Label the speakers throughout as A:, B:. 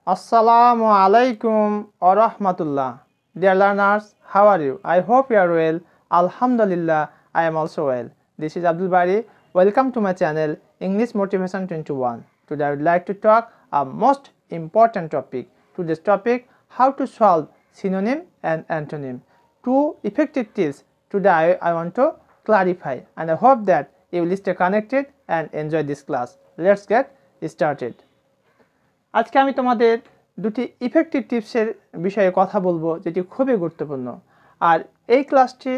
A: Assalamu alaikum wa rahmatullah. Dear learners, how are you? I hope you are well. Alhamdulillah, I am also well. This is Abdul Bari. Welcome to my channel English Motivation 21. Today I would like to talk a most important topic. Today's topic, how to solve synonym and antonym. Two effective tips today I want to clarify, and I hope that you will stay connected and enjoy this class. Let's get started. আজকে আমি তোমাদের দুটি effective টিপসের বিষয়ে কথা বলবো যেটি খুবই গুরুত্বপূর্ণ। আর এই ক্লাসটি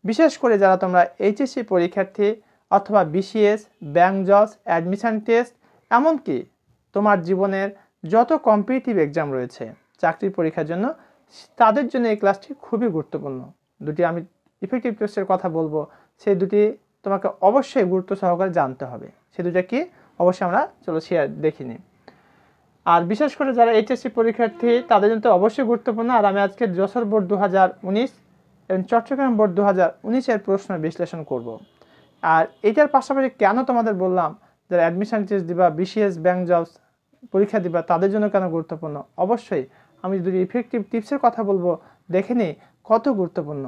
A: বিশেষ করে যারা তোমরা এইচএসসি পরীক্ষার্থী অথবা BCS, bank jobs, admission test, এমনকি তোমার জীবনের যত কম্পিটিটিভ এক্সাম রয়েছে চাকরির পরীক্ষার জন্য, তাদের জন্য এই ক্লাসটি খুবই গুরুত্বপূর্ণ। দুটি আমি ইফেক্টিভ টিপসের কথা বলবো, সেই দুটি তোমাকে অবশ্যই গুরুত্ব সহকারে জানতে হবে। সে দুটা কি অবশ্যই আমরা দেখিনি। আর বিশেষ করে যারা এইচএসসি পরীক্ষার্থী তাদের জন্য অবশ্যই গুরুত্বপূর্ণ। আর আমি আজকে যশোর বোর্ড 2019 এবং চট্টগ্রাম বোর্ড 2019 এর প্রশ্ন বিশ্লেষণ করব। আর এটার পাশাপাশি কেন তোমাদের বললাম যারা অ্যাডমিশন টেস্ট দিবা, বিসিএস, ব্যাংক জবস পরীক্ষা দিবা, তাদের জন্য কেন গুরুত্বপূর্ণ, অবশ্যই আমি যদি ইফেক্টিভ টিপসের কথা বলবো, দেখে নিই কত গুরুত্বপূর্ণ।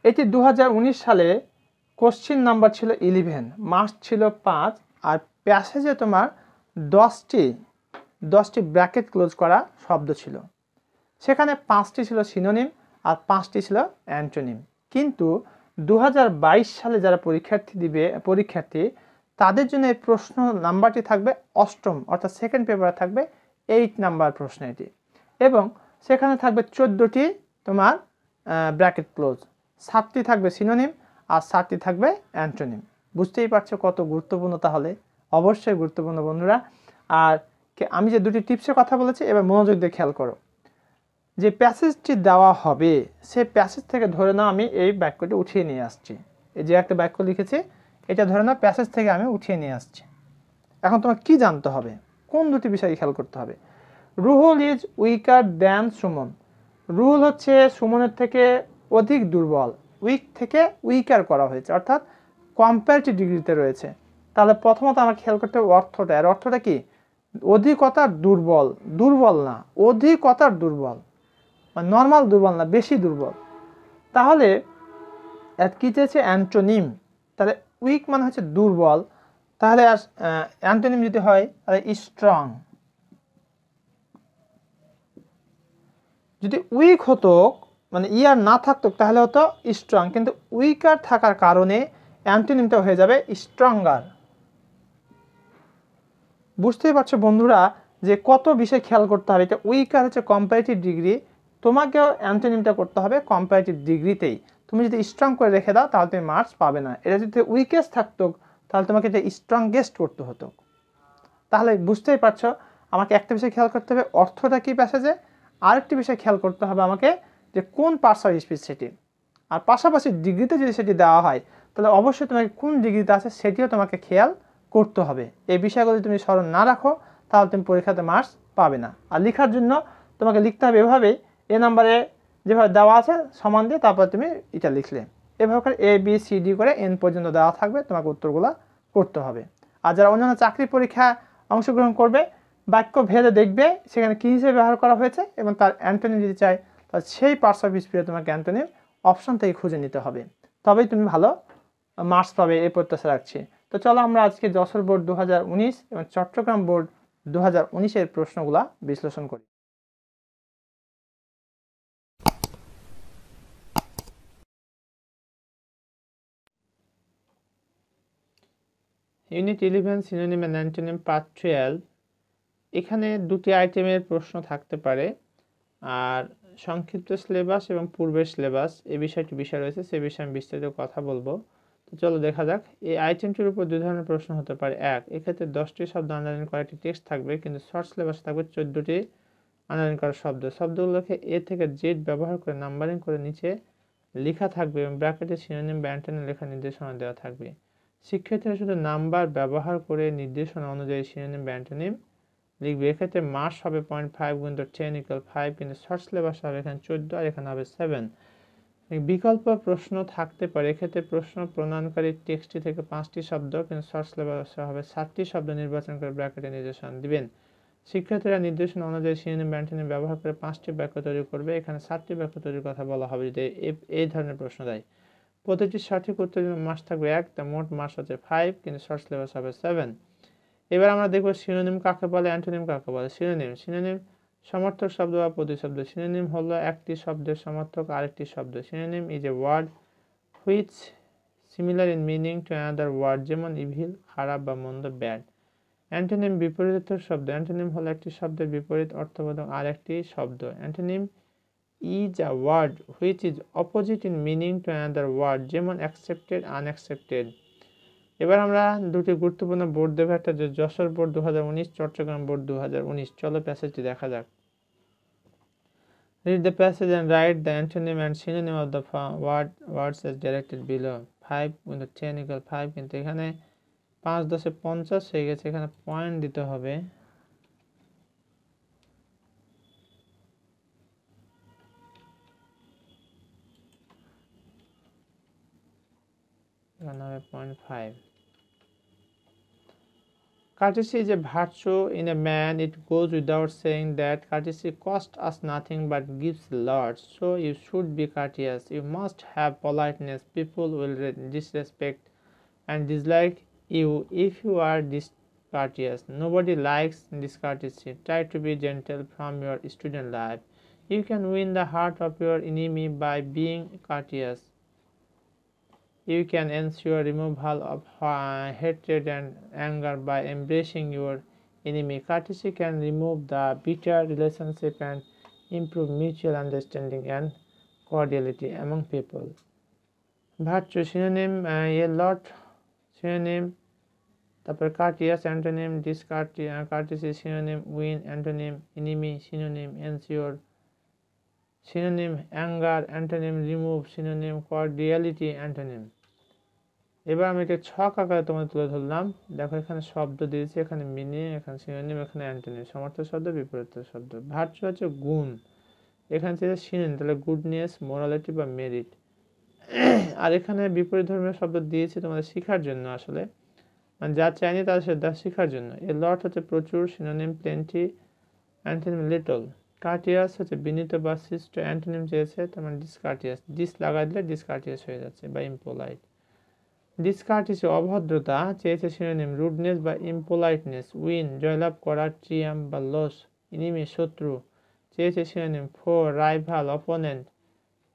A: এটি 2019 সালে কোশ্চিন নাম্বার ছিল 11, মার্কস ছিল 5, আর প্যাসেজে তোমার 10টি ব্র্যাকেট ক্লোজ করা শব্দ ছিল। সেখানে 5টি ছিল সিনোনিম আর 5টি ছিল অ্যান্টোনিম। কিন্তু 2022 সালে যারা পরীক্ষার্থী তাদের জন্য এই প্রশ্ন নাম্বারটি থাকবে 8ম, অর্থাৎ সেকেন্ড পেপারে থাকবে 8 নাম্বার প্রশ্ন এটি, এবং সেখানে থাকবে 14টি তোমার ব্র্যাকেট ক্লোজ, 7টি থাকবে সিনোনিম আর 7টি থাকবে অ্যান্টোনিম। বুঝতেই পারছো কত গুরুত্বপূর্ণ, তাহলে অবশ্যই গুরুত্বপূর্ণ বন্ধুরা। আর আমি যে দুটি টিপসের কথা বলেছি, এবার মনোযোগ দিয়ে খেয়াল করো। যে প্যাসেজটি দেওয়া হবে সেই প্যাসেজ থেকে ধরে নাও আমি এই বাক্যটি উঠিয়ে নিয়ে আসছি। এই যে একটা বাক্য লিখেছি, এটা ধরে নাও প্যাসেজ থেকে আমি উঠিয়ে নিয়ে আসছি। এখন তোমার কি জানতে হবে, কোন দুটি বিষয় খেয়াল করতে হবে? Ruhul is weaker than Suman. Ruhul হচ্ছে সুমনের থেকে অধিক দুর্বল, উইক থেকে উইকার করা হয়েছে, অর্থাৎ কম্পারেটিভ ডিগ্রিতে রয়েছে। তাহলে প্রথমত আমার খেয়াল করতে হবে অর্থটা। আর অর্থটা কি? অধিকতার দুর্বল, দুর্বল না, অধিকতার দুর্বল, মানে নর্মাল দুর্বল না, বেশি দুর্বল। তাহলে কি চেয়েছে? অ্যান্টোনিম। তাহলে উইক মানে হচ্ছে দুর্বল, তাহলে অ্যান্টোনিম যদি হয় তাহলে স্ট্রং। যদি উইক হতো, মানে ইয়ার না থাকতো, তাহলে হতো স্ট্রং, কিন্তু উইকার থাকার কারণে অ্যান্টোনিমটা হয়ে যাবে স্ট্রঙ্গার। বুঝতেই পারছো বন্ধুরা যে কত বিষয় খেয়াল করতে হবে। এটা উইকার হচ্ছে কম্পারেটিভ ডিগ্রি, তোমাকেও অ্যান্টোনিমটা করতে হবে কম্পারেটিভ ডিগ্রিতেই। তুমি যদি স্ট্রং করে রেখে দাও তাহলে তুমি মার্কস পাবে না। এটা যদি উইকেস্ট থাকতো তাহলে তোমাকে এটা স্ট্রংগেস্ট করতে হতো। তাহলে বুঝতেই পারছো আমাকে একটা বিষয় খেয়াল করতে হবে, অর্থটা কি প্যাসেজে। আরেকটি বিষয় খেয়াল করতে হবে আমাকে যে কোন পার্টস অফ স্পিচ সেটি, আর পাশাপাশি ডিগ্রিতে যদি সেটি দেওয়া হয় তাহলে অবশ্যই তোমাকে কোন ডিগ্রিতে আছে সেটিও তোমাকে খেয়াল করতে হবে। এই বিষয়গুলো তুমি স্মরণ না রাখো তাহলে তুমি পরীক্ষাতে মার্কস পাবে না। আর লেখার জন্য তোমাকে লিখতে হবে এভাবেই, এ নাম্বারে যেভাবে দেওয়া আছে সমান দিয়ে তারপর তুমি এটা লিখলে, এভাবে করে ABCD করে N পর্যন্ত দেওয়া থাকবে, তোমাকে উত্তরগুলো করতে হবে। আর যারা অন্যান্য চাকরি পরীক্ষা অংশগ্রহণ করবে, বাক্য ভেদে দেখবে সেখানে কী হিসেবে ব্যবহার করা হয়েছে এবং তার অ্যান্টোনিম যদি চাই তাহলে সেই পার্টস অফ স্পিচে তোমাকে অ্যান্টোনিম অপশন থেকে খুঁজে নিতে হবে, তবেই তুমি ভালো মার্কস পাবে, এই প্রত্যাশা রাখছি। তো চলো আমরা আজকে যশোর বোর্ড 2019 এবং চট্টগ্রাম বোর্ড 2019 এর প্রশ্নগুলা বিশ্লেষণ করি। Unit 11 synonym and antonym part 12। এখানে দুটি আইটেমের প্রশ্ন থাকতে পারে, আর সংক্ষিপ্ত সিলেবাস এবং পূর্বের সিলেবাস এই বিষয় রয়েছে, সে বিষয়ে আমি বিস্তারিত কথা বলবো। তো চলো দেখা যাক। এই আইটেমটির উপর দুই ধরনের প্রশ্ন হতে পারে। এক, এক্ষেত্রে 10টি শব্দ আন্ডারলাইন করা একটি টেক্সট থাকবে, কিন্তু শর্ট সিলেবাসে থাকবে 14টি আন্ডারলাইন করা শব্দ। শব্দগুলোকে A থেকে Z ব্যবহার করে নাম্বারিং করে নিচে লেখা থাকবে এবং ব্র্যাকেটে সিনোনিম বা অ্যান্টোনিম লেখার নির্দেশনা দেওয়া থাকবে। শিক্ষার্থীরা শুধু নাম্বার ব্যবহার করে নির্দেশনা অনুযায়ী সিনোনিম বা অ্যান্টোনিম লিখবে। এক্ষেত্রে মার্কস হবে 0.5 × 10 = 5, কিন্তু শর্ট সিলেবাস হবে এখানে 14 আর এখানে হবে 7। বিকল্প প্রশ্ন থাকতে পারে। এক্ষেত্রে প্রশ্ন প্রণয়নকারী টেক্সটটি থেকে 5টি শব্দ, কিন্তু শর্ট সিলেবাসে হবে 7টি শব্দ নির্বাচন করে ব্র্যাকেটে নির্দেশনা দিবেন। শিক্ষার্থীরা নির্দেশনা অনুযায়ী সিনোনিম বা অ্যান্টোনিম ব্যবহার করে 5টি বাক্য তৈরি করবে। এখানে 7টি বাক্য তৈরির কথা বলা হবে যদি এই ধরনের প্রশ্ন দেয়। প্রতিটি সঠিক উত্তরের জন্য মার্কস থাকবে 1, তার মোট মার্কস হচ্ছে 5, কিন্তু শর্ট সিলেবাস হবে 7। এবার আমরা দেখব সিনোনিম কাকে বলে, অ্যান্টোনিম কাকে বলে। সিনোনিম সমর্থক শব্দ বা প্রতিশব্দ। সিনোনিম হলো একটি শব্দের সমর্থক আরেকটি শব্দ। Synonym is a word which similar in meaning to another word, যেমন ইভিল খারাপ বা মন্দ, ব্যাড। অ্যান্টোনিম বিপরীতার্থক শব্দ। অ্যান্টোনিম হলো একটি শব্দের বিপরীত অর্থবোধক আরেকটি শব্দ। Antonym is a word which is opposite in meaning to another word, যেমন অ্যাকসেপ্টেড, আনঅ্যাকসেপ্টেড। এবার আমরা দুটি গুরুত্বপূর্ণ বোর্ড দেবো, একটা যে যশোর বোর্ড 2019, চট্টগ্রাম বোর্ড 2019। চলো প্যাসেজটি দেখা যাক। Read the passage and write the antonym and synonym of the words as directed below. 5 কিন্তু 10 equal 5, কিন্তু এখানে 5 10 50 হয়ে গেছে, এখানে পয়েন্ট দিতে হবে। এখানে হবে 0.5। Courtesy is a virtue in a man. It goes without saying that courtesy costs us nothing but gives lots. So you should be courteous. You must have politeness. People will disrespect and dislike you if you are discourteous. Nobody likes discourtesy. Try to be gentle from your student life. You can win the heart of your enemy by being courteous. You can ensure removal of hatred and anger by embracing your enemy. Courtesy can remove the bitter relationship and improve mutual understanding and cordiality among people. Virtue synonym a lot, synonym তারপর courteous antonym courtesy synonym win antonym enemy synonym ensure synonym anger antonym remove synonym cordiality antonym। এবার আমি এটা ছক আকারে তোমাদের তুলে ধরলাম। দেখো এখানে শব্দ দিয়েছি, এখানে মিনিং, এখানে সিনোনিম, এখানে অ্যান্টোনিম, সমর্থক শব্দ, বিপরীত শব্দ। ভার্চু হচ্ছে গুণ, এখানে হচ্ছে সিনোনিম, তাহলে গুডনেস, মোরালিটি বা মেরিট। আর এখানে বিপরীত ধর্মীয় শব্দ দিয়েছি তোমাদের শেখার জন্য, আসলে মানে যা চাইনি তার সেটা শেখার জন্য। এ লট হচ্ছে প্রচুর, সিনোনিম প্লেন্টি, অ্যান্টোনিম লিটল। কার্টিয়াস হচ্ছে বিনীত বা শিষ্ট, অ্যান্টোনিম চেয়েছে তার মানে ডিসকার্টিয়াস, ডিস লাগাই দিলে ডিসকার্টিয়াস হয়ে যাচ্ছে বা ইম্পোলাইট। ডিসকার্টিসি অভদ্রতা চেয়েছে সিনোনিম রুডনেস বা ইম্পোলাইটনেস। উইন জয়লাভ করা, ট্রিয়াম্প বা লস। ইনিমি শত্রু চেয়েছে synonym four rival opponent.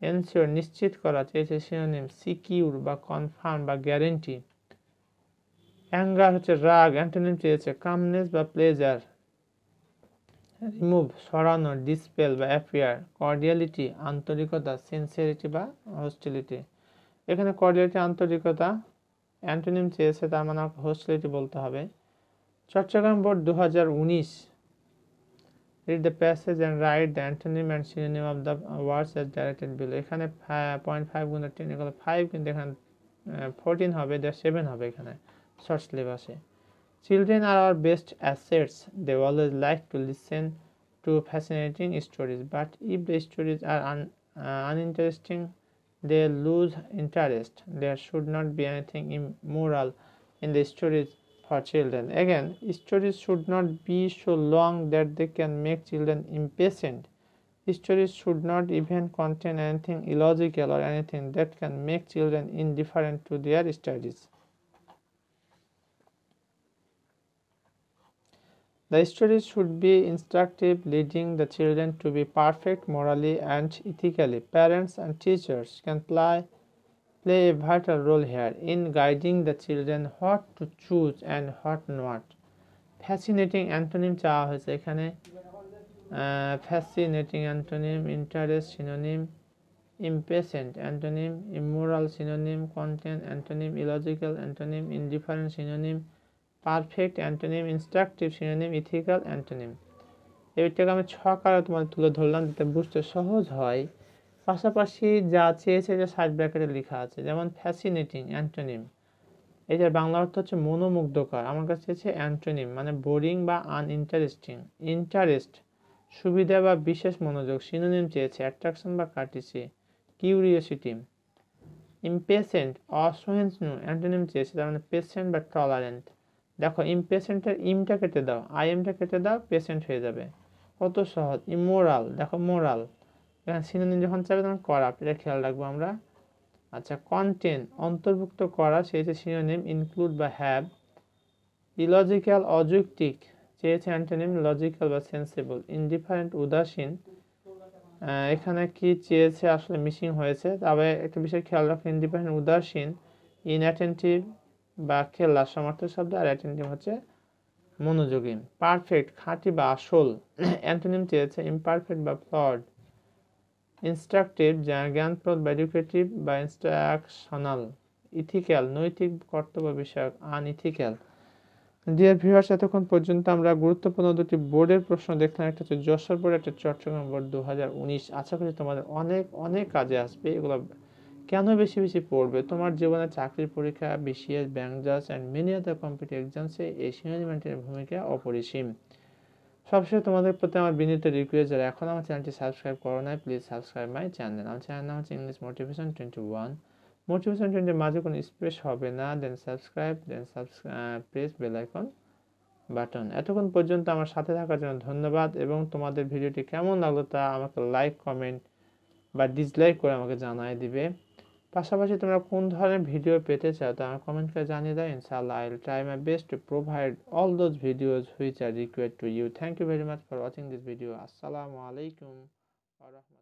A: Ensure নিশ্চিত করা চেয়েছে সিনোনিম সিকিউর বা কনফার্ম বা গ্যারেন্টি। অ্যাঙ্গার হচ্ছে রাগ, অ্যান্টোনিম চেয়েছে কামনেস বা প্লেজার। রিমুভ সরানো, ডিসপেল বা অ্যাপিয়ার। কর্ডিয়ালিটি আন্তরিকতা, সিনসিয়ারিটি বা হস্টিলিটি। এখানে কর্ডিয়ালিটি আন্তরিকতা, অ্যান্টোনিম চেয়েছে তার মানে হোস্টিলিটি বলতে হবে। Chittagong board 2019। Read the passage and write the antonym and synonym of the words as directed below. এখানে 0.5 গুণ 10 equal 5, কিন্তু এখানে 14 হবে, 7 হবে এখানে শর্ট সিলেবাসে। Children are our best assets. They always like to listen to fascinating stories, but if the stories are uninteresting, they lose interest. There should not be anything immoral in the stories for children. Again, stories should not be so long that they can make children impatient. Stories should not even contain anything illogical or anything that can make children indifferent to their studies. The stories should be instructive, leading the children to be perfect morally and ethically. Parents and teachers can play a vital role here in guiding the children what to choose and what not. Fascinating antonym চাওয়া হয়েছে এখানে, fascinating antonym, interest synonym, impatient antonym, immoral synonym, content antonym, illogical antonym, indifferent synonym, perfect antonym, instructive synonym, ethical antonym. এইটাকে আমি ছকারে তোমাদের তুলে ধরলাম যাতে বুঝতে সহজ হয়। পাশাপাশি যা চেয়েছে এটা সাইড ব্র্যাকেটে লেখা আছে, যেমন ফ্যাসিনেটিং অ্যান্টোনিম, এটার বাংলা অর্থ হচ্ছে মনোমুগ্ধকর। আমার কাছে চেয়েছে অ্যান্টোনিম মানে বোরিং বা আনইন্টারেস্টিং। ইন্টারেস্ট সুবিধা বা বিশেষ মনোযোগ। সিনোনিম চেয়েছে অ্যাট্রাকশন বা কার্টিসি। কিউরিওসিটি। ইমপেশেন্ট অসহিষ্ণু, অ্যান্টোনিম চেয়েছে তার মানে পেশেন্ট বা টলারেন্ট। দেখো ইমপেশেন্টের ইমটা কেটে দাও, আই এমটা কেটে দাও, পেশেন্ট হয়ে যাবে। কত সহজ। ইমোরাল, দেখো মোরাল, এখানে সিনোনিম যখন চাবে তখন করাপ্ট, এটা খেয়াল রাখবো আমরা। আচ্ছা, কন্টেন, অন্তর্ভুক্ত করা, সেই যে সিনোনিম ইনক্লুড বা হ্যাভ। ইলজিক্যাল, অযৌক্তিক, চেয়েছে অ্যান্টোনিম লজিক্যাল বা সেন্সিবল। ইনডিফারেন্ট, উদাসীন, এখানে কি চেয়েছে আসলে মিসিং হয়েছে, তবে একটা বিষয় খেয়াল রাখো, ইনডিফারেন্ট উদাসীন, ইনঅ্যাটেন্টিভ বা খেলা সমার্থক শব্দ, আর অ্যাটেন্টিভ হচ্ছে মনোযোগী। পারফেক্ট, খাঁটি বা আসল, অ্যান্টোনিম চেয়েছে ইমপারফেক্ট বা ফ্লড। ইনস্ট্রাকটিভ, যা জ্ঞানপ্রদ বা এডুকেটিভ বা ইনস্ট্রাকশনাল। ইথিক্যাল, নৈতিক কর্তব্য বিষয়ক, আনইথিক্যাল। ডিয়ার ভিউয়ার্স, এতক্ষণ পর্যন্ত আমরা গুরুত্বপূর্ণ দুটি বোর্ডের প্রশ্ন দেখলাম, একটা হচ্ছে যশোর বোর্ড, একটা চট্টগ্রাম বোর্ড 2019। আশা করি তোমাদের অনেক অনেক কাজে আসবে এগুলো। কেন বেশি বেশি পড়বে, তোমার জীবনে চাকরির পরীক্ষা, বিসিএস, ব্যাংক জাজ অ্যান্ড মেনি আদার কম্পিটিটিভ এক্সামসে এই সিনোনিমের ভূমিকা অপরিসীম। সবশেষে তোমাদের প্রতি আমার বিনীত রিকোয়েস্ট, যারা এখন আমার চ্যানেলটি সাবস্ক্রাইব করো নাই, প্লিজ সাবস্ক্রাইব মাই চ্যানেল। আমার চ্যানেল নাম হচ্ছে ইংলিশ মোটিভেশন 21। মোটিভেশন 20 মাঝে কোনো স্পেস হবে না। Then subscribe, press bell icon button. এতক্ষণ পর্যন্ত আমার সাথে থাকার জন্য ধন্যবাদ, এবং তোমাদের ভিডিওটি কেমন লাগলো তা আমাকে লাইক, কমেন্ট বা ডিসলাইক করে আমাকে জানাই দিবে। পাশাপাশি তোমরা কোন ধরনের ভিডিও পেতে চাও তা আমার কমেন্ট করে জানিয়ে দাও। ইনশাআল্লাহ I will try my best to provide all those videos which are required to you. Thank you very much for watching this video. Assalamu alaikum wa rahmatullahi.